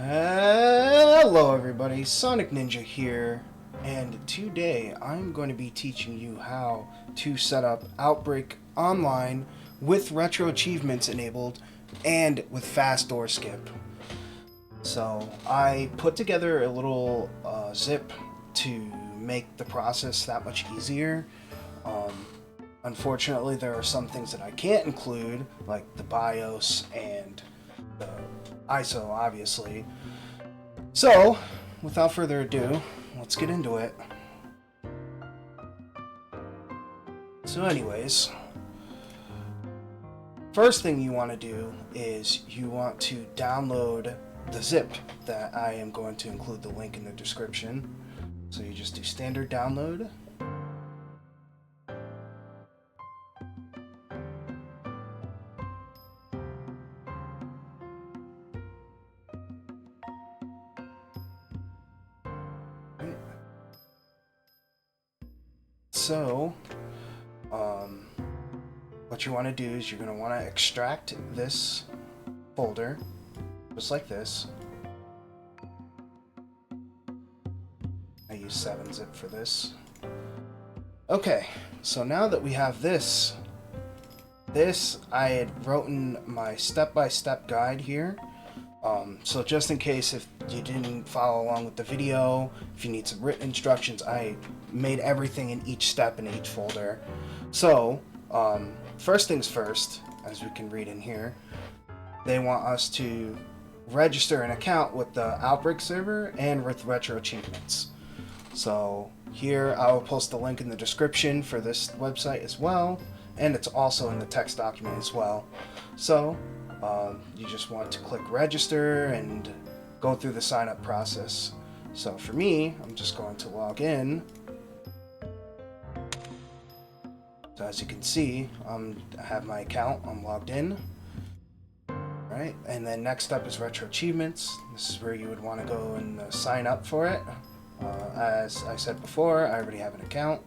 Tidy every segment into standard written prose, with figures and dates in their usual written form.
Hello everybody, SonicNinja here, and today I'm going to be teaching you how to set up Outbreak online with RetroAchievements enabled and with fast door skip. So I put together a little zip to make the process that much easier. Unfortunately, there are some things that I can't include, like the BIOS and the ISO, obviously. So, without further ado, let's get into it. So anyways, first thing you want to do is you want to download the zip that I am going to include the link in the description. So you just do standard download. So, what you want to do is you're going to want to extract this folder, just like this. I use 7-zip for this. Okay, so now that we have this I had written my step-by-step guide here. So just in case if you didn't follow along with the video, if you need some written instructions, I made everything in each step in each folder. So, first things first, as we can read in here, they want us to register an account with the Outbreak server and with RetroAchievements. So here I will post the link in the description for this website as well, and it's also in the text document as well. So you just want to click register and go through the sign up process. So for me, I'm just going to log in. So as you can see, I have my account, I'm logged in. Right, and then next up is RetroAchievements. This is where you would want to go and sign up for it. As I said before, I already have an account.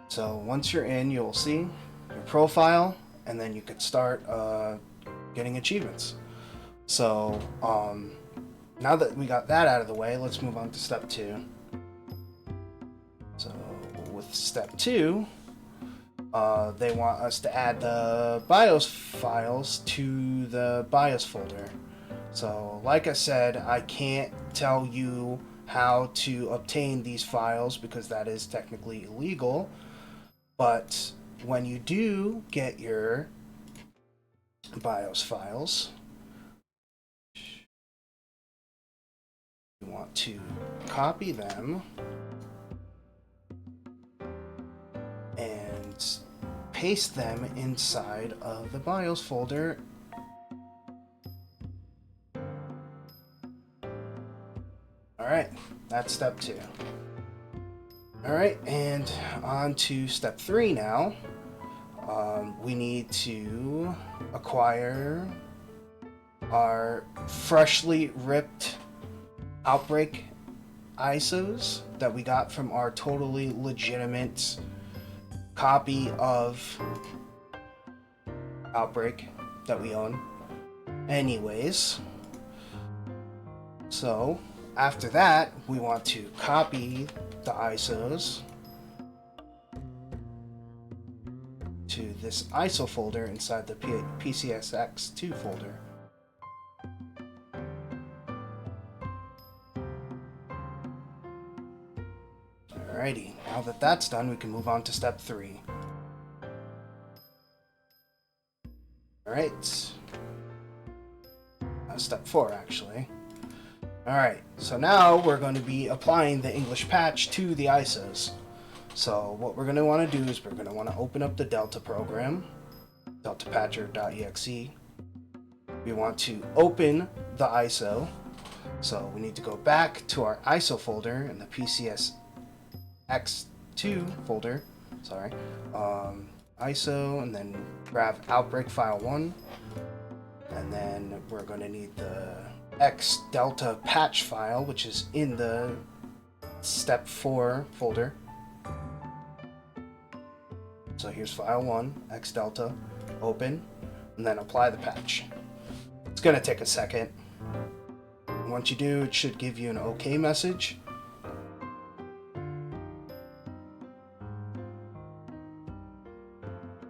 So once you're in, you'll see your profile, and then you could start getting achievements. So now that we got that out of the way, let's move on to step 2. So with step 2, they want us to add the BIOS files to the BIOS folder. So like I said, I can't tell you how to obtain these files because that is technically illegal. But when you do get your BIOS files, you want to copy them and paste them inside of the BIOS folder. Alright, that's step 2. Alright, and on to step 3 now. We need to acquire our freshly ripped Outbreak ISOs that we got from our totally legitimate copy of Outbreak that we own. Anyways, so after that, we want to copy the ISOs to this ISO folder inside the PCSX2 folder. Alrighty, now that that's done, we can move on to step 3. Alright. Step 4, actually. Alright, so now we're going to be applying the English patch to the ISOs. So what we're going to want to do is we're going to want to open up the Delta program, deltapatcher.exe. We want to open the ISO. So we need to go back to our ISO folder in the PCSX2 folder. Sorry. ISO, and then grab Outbreak file 1. And then we're going to need the X Delta patch file, which is in the step 4 folder. So here's file 1, X Delta, open, and then apply the patch. It's going to take a second. Once you do, it should give you an OK message.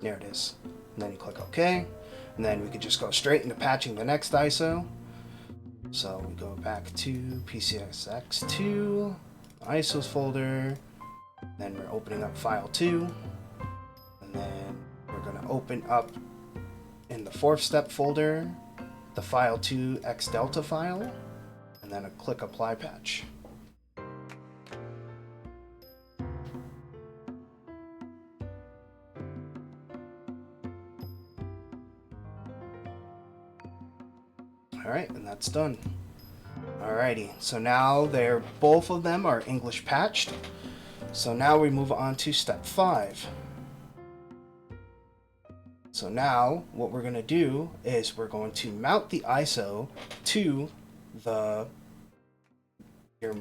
There it is. And then you click OK. And then we could just go straight into patching the next ISO. So we go back to PCSX2, ISOs folder. Then we're opening up file 2. And then we're going to open up in the 4th step folder the file 2 X Delta file. And then click apply patch. Alright, and that's done. Alrighty, so now both of them are English patched. So now we move on to step 5. So now what we're going to do is we're going to mount the ISO to your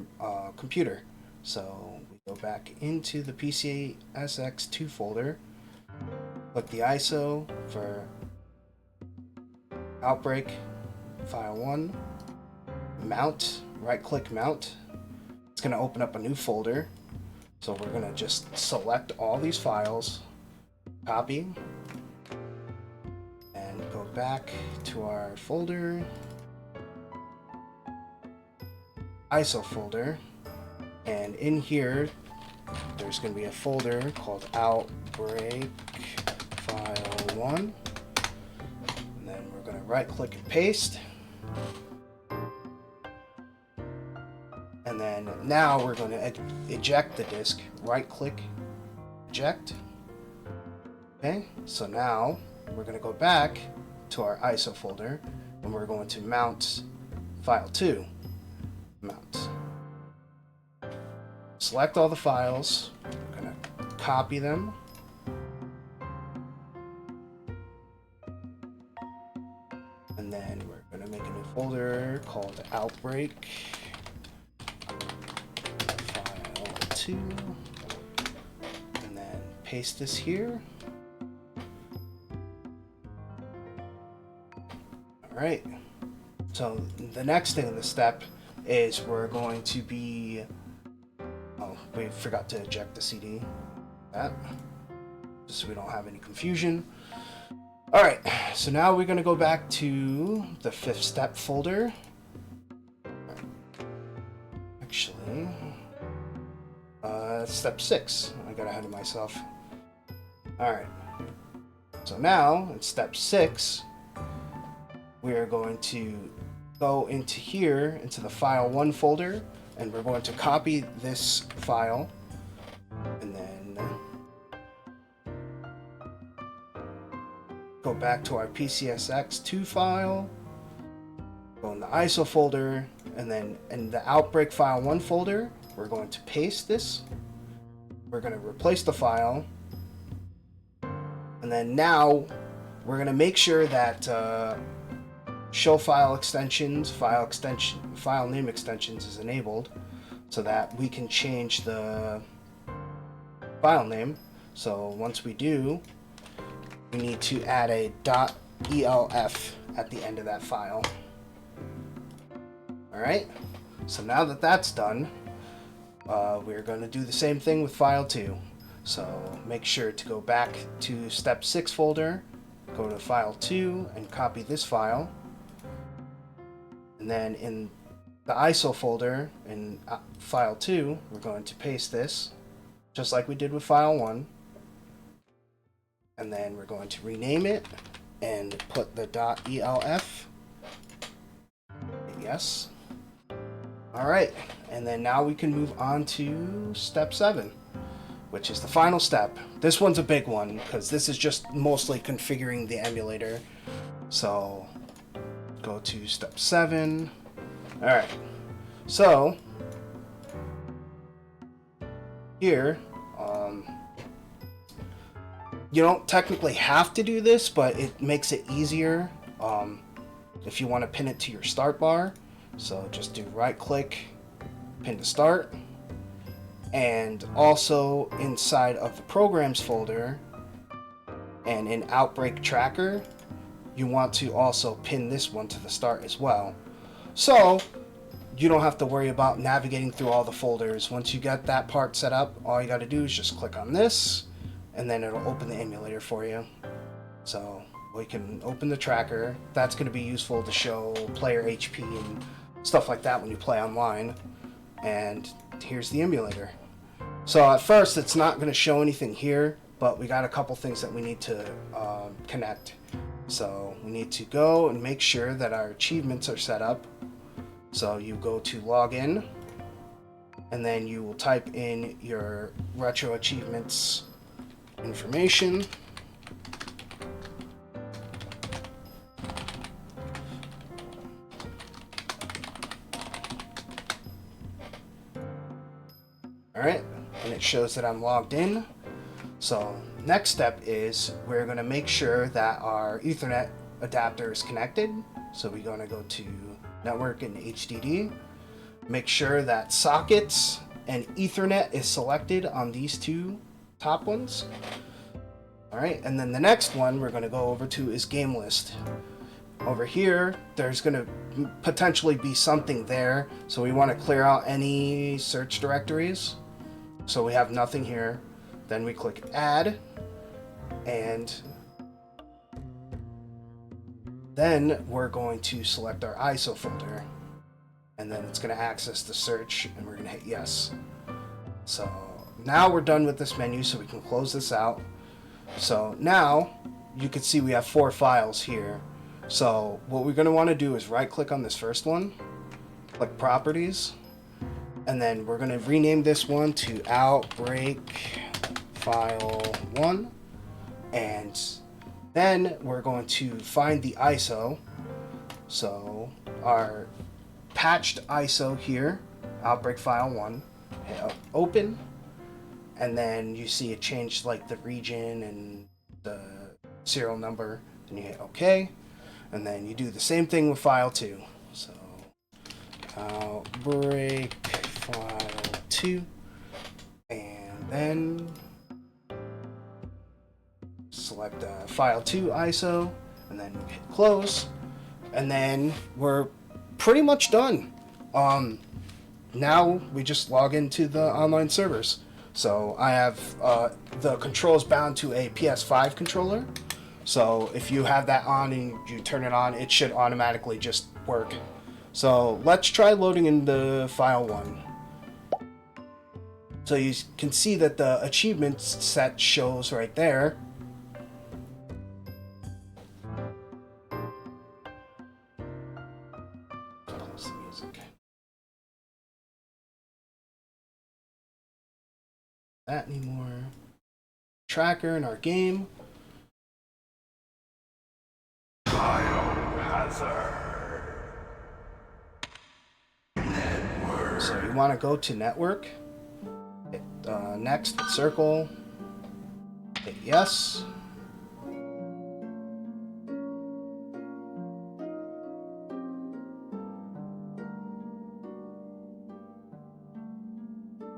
computer. So we go back into the PCSX2 folder, click the ISO for Outbreak file 1, mount, right click mount. It's going to open up a new folder. So we're going to just select all these files, copy, and go back to our folder, ISO folder, and in here there's going to be a folder called Outbreak file 1, and then we're going to right click and paste. And then now we're going to eject the disk. Right click, eject. Okay, so now we're going to go back to our ISO folder and we're going to mount file 2. Mount. Select all the files. We're going to copy them. And then we're going to make a new folder called Outbreak. 2, and then paste this here. Alright, so the next thing in the step is we're going to be, oh, we forgot to eject the CD, that, just so we don't have any confusion. Alright, so now we're going to go back to the 5th step folder. Actually, step 6. I got ahead of myself. Alright. So now, in step 6, we are going to go into here, into the file 1 folder, and we're going to copy this file, and then go back to our PCSX2 file, go in the ISO folder, and then in the Outbreak file 1 folder, we're going to paste this. We're going to replace the file. And then now we're going to make sure that show file extensions, file name extensions is enabled so that we can change the file name. So once we do, we need to add a .elf at the end of that file. Alright, so now that that's done, we're going to do the same thing with file 2. So make sure to go back to step 6 folder, go to file 2 and copy this file. And then in the ISO folder in file 2, we're going to paste this just like we did with file 1. And then we're going to rename it and put the .elf. Yes. Alright, and then now we can move on to step 7, which is the final step. This one's a big one because this is just mostly configuring the emulator. So go to step 7. Alright, so here, you don't technically have to do this, but it makes it easier if you want to pin it to your start bar. So just do right click, pin to start, and also inside of the programs folder and in Outbreak tracker, you want to also pin this one to the start as well. So you don't have to worry about navigating through all the folders. Once you get that part set up, all you got to do is just click on this, and then it'll open the emulator for you. So we can open the tracker. That's going to be useful to show player HP and stuff like that when you play online. And here's the emulator. So at first it's not going to show anything here, but we got a couple things that we need to connect. So we need to go and make sure that our achievements are set up. So you go to login, and then you will type in your RetroAchievements information. Alright, and it shows that I'm logged in. So next step is we're going to make sure that our Ethernet adapter is connected. So we're going to go to Network and HDD. Make sure that sockets and Ethernet is selected on these two top ones. Alright, and then the next one we're going to go over to is game list. Over here, there's going to potentially be something there, so we want to clear out any search directories. So we have nothing here. Then we click add, and then we're going to select our ISO folder, and then it's going to access the search, and we're going to hit yes. So now we're done with this menu, so we can close this out. So now you can see we have 4 files here. So what we're going to want to do is right click on this first one, click properties, and then we're going to rename this one to Outbreak File 1, and then we're going to find the ISO. So our patched ISO here, Outbreak File 1, hit open, and then you see it changed like the region and the serial number, then you hit OK, and then you do the same thing with File 2. So Outbreak File 2, and then select File 2 ISO, and then hit close, and then we're pretty much done. Now we just log into the online servers. So I have the controls bound to a PS5 controller. So if you have that on and you turn it on, it should automatically just work. So let's try loading into File 1. So you can see that the achievements set shows right there. Close the music. That anymore. Tracker in our game. So you want to go to network, hit next, hit circle, hit yes.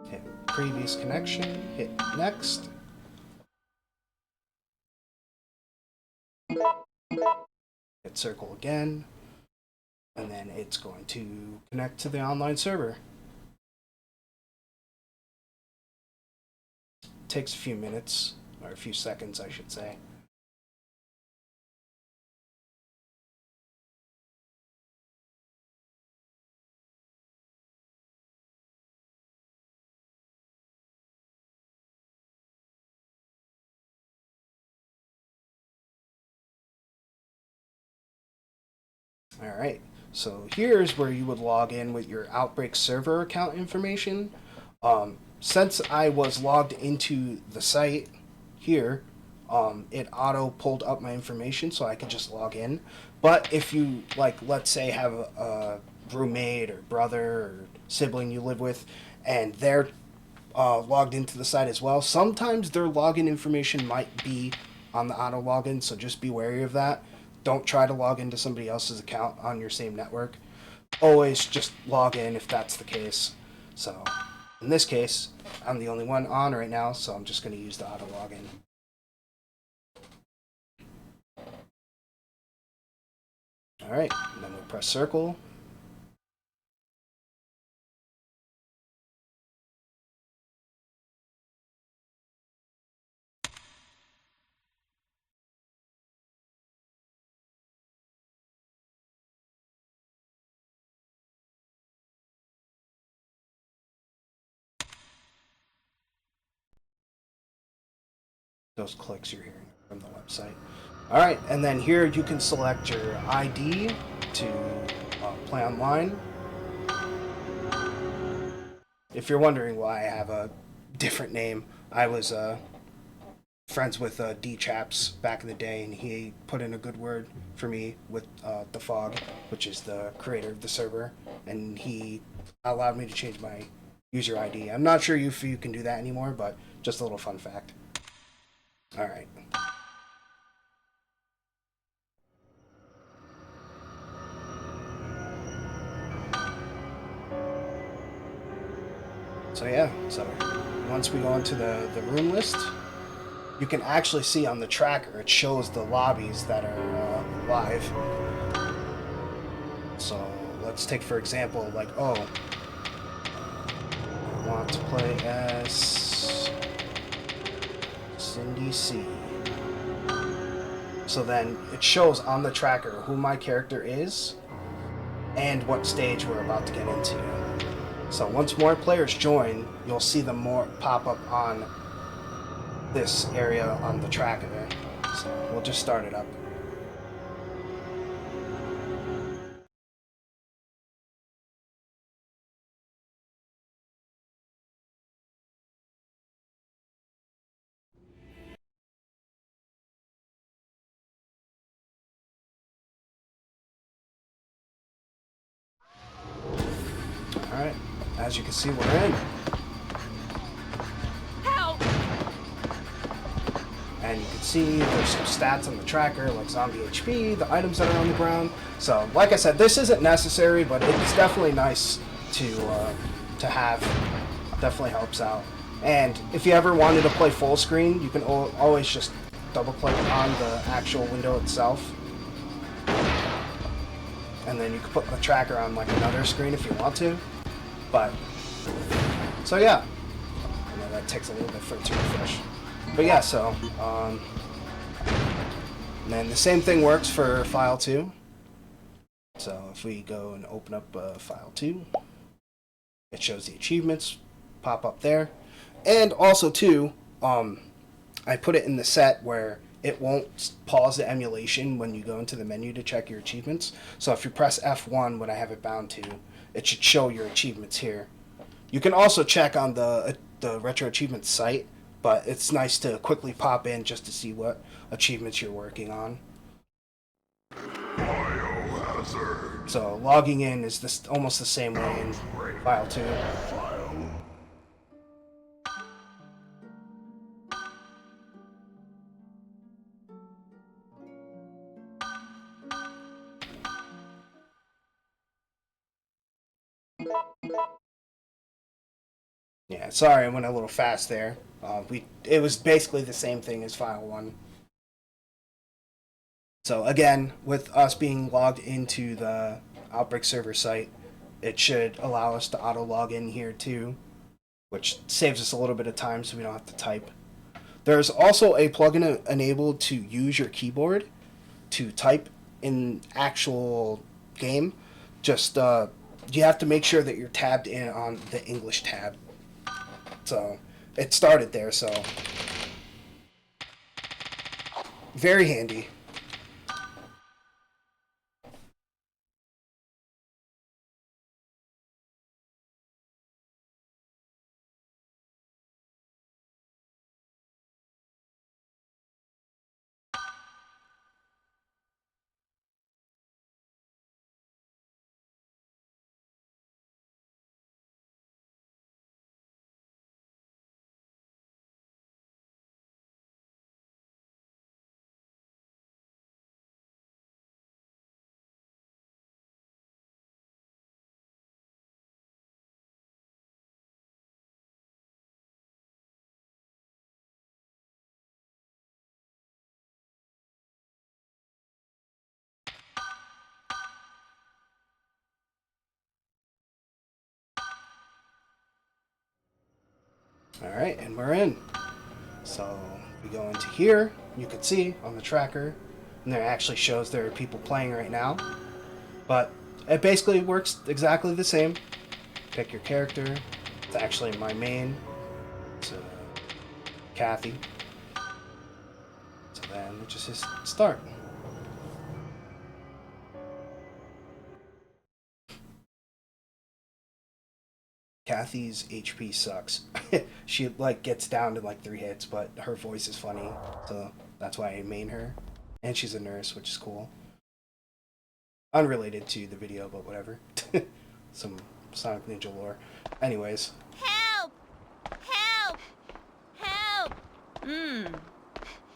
Hit previous connection, hit next. Hit circle again, and then it's going to connect to the online server. Takes a few minutes, or a few seconds, I should say. Alright, so here's where you would log in with your Outbreak server account information. Since I was logged into the site here, it auto pulled up my information so I could just log in. But if you, like, let's say have a roommate or brother or sibling you live with, and they're logged into the site as well, sometimes their login information might be on the auto login, so just be wary of that. Don't try to log into somebody else's account on your same network. Always just log in if that's the case. So in this case, I'm the only one on right now, so I'm just going to use the auto login. Alright, and then we'll press circle, those clicks you're hearing from the website. Alright, and then here you can select your ID to play online. If you're wondering why I have a different name, I was friends with D-Chaps back in the day, and he put in a good word for me with the Fog, which is the creator of the server, and he allowed me to change my user ID. I'm not sure if you can do that anymore, but just a little fun fact. Alright. So yeah, so once we go into the room list, you can actually see on the tracker, it shows the lobbies that are live. So let's take for example, like, I want to play as Cindy C. So then it shows on the tracker who my character is and what stage we're about to get into. So once more players join, you'll see them more pop up on this area on the tracker there. So we'll just start it up. Alright, as you can see, we're in. Help! And you can see there's some stats on the tracker, like zombie HP, the items that are on the ground. So, like I said, this isn't necessary, but it's definitely nice to have. Definitely helps out. And if you ever wanted to play full screen, you can always just double-click on the actual window itself. And then you can put the tracker on like another screen if you want to. But, so yeah. I know that takes a little bit for it to refresh. But yeah, so, and then the same thing works for file 2. So if we go and open up file 2, it shows the achievements pop up there. And also too, I put it in the set where it won't pause the emulation when you go into the menu to check your achievements. So if you press F1 when I have it bound to, it should show your achievements here. You can also check on the Retro Achievements site, but it's nice to quickly pop in just to see what achievements you're working on. Biohazard. So logging in is almost the same way in file 2. Yeah, sorry, I went a little fast there. It was basically the same thing as file 1. So again, with us being logged into the Outbreak server site, it should allow us to auto log in here too, which saves us a little bit of time so we don't have to type. There's also a plugin enabled to use your keyboard to type in actual game. Just you have to make sure that you're tabbed in on the English tab. So it started there, so very handy. Alright, and we're in. So we go into here, you can see on the tracker, and there actually shows there are people playing right now. But it basically works exactly the same. Pick your character. It's actually my main. It's Kathy. then it just says start. Kathy's HP sucks. She like gets down to like 3 hits, but her voice is funny, so that's why I main her. And she's a nurse, which is cool. Unrelated to the video, but whatever. Some Sonic Ninja lore. Anyways. Help! Help! Help!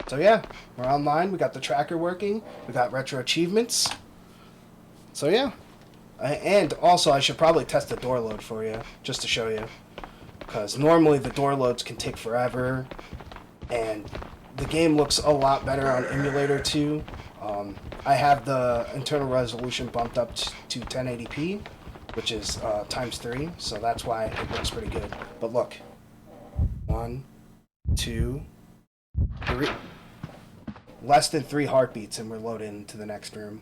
So yeah, we're online. We got the tracker working. We got RetroAchievements. So yeah. And also, I should probably test the door load for you, just to show you. Because normally the door loads can take forever. And the game looks a lot better on emulator too. I have the internal resolution bumped up to 1080p, which is ×3, so that's why it looks pretty good. But look, 1, 2, 3, less than 3 heartbeats, and we're loaded into the next room.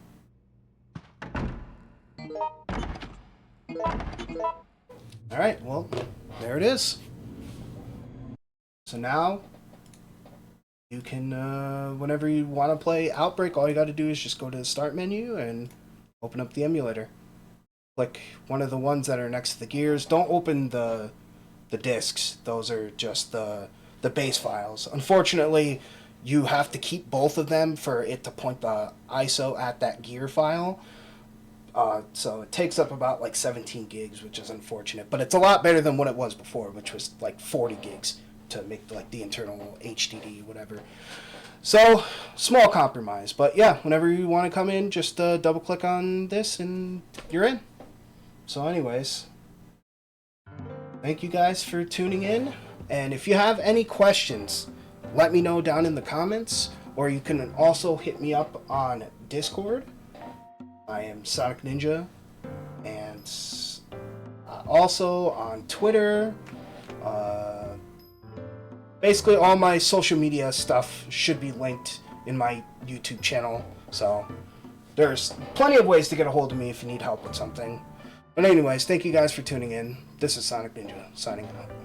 All right, well, there it is. So now you can, whenever you want to play Outbreak, all you got to do is just go to the start menu and open up the emulator. Click one of the ones that are next to the gears. Don't open the discs. Those are just the base files. Unfortunately, you have to keep both of them for it to point the ISO at that gear file. So it takes up about like 17 gigs, which is unfortunate. But it's a lot better than what it was before, which was like 40 gigs. To make like the internal HDD, whatever. So, small compromise. But yeah, whenever you want to come in, just double click on this and you're in. So anyways, thank you guys for tuning in. And if you have any questions, let me know down in the comments. Or you can also hit me up on Discord. I am SonicNinja. And also on Twitter. Basically, all my social media stuff should be linked in my YouTube channel. So, there's plenty of ways to get a hold of me if you need help with something. But anyways, thank you guys for tuning in. This is SonicNinja, signing out.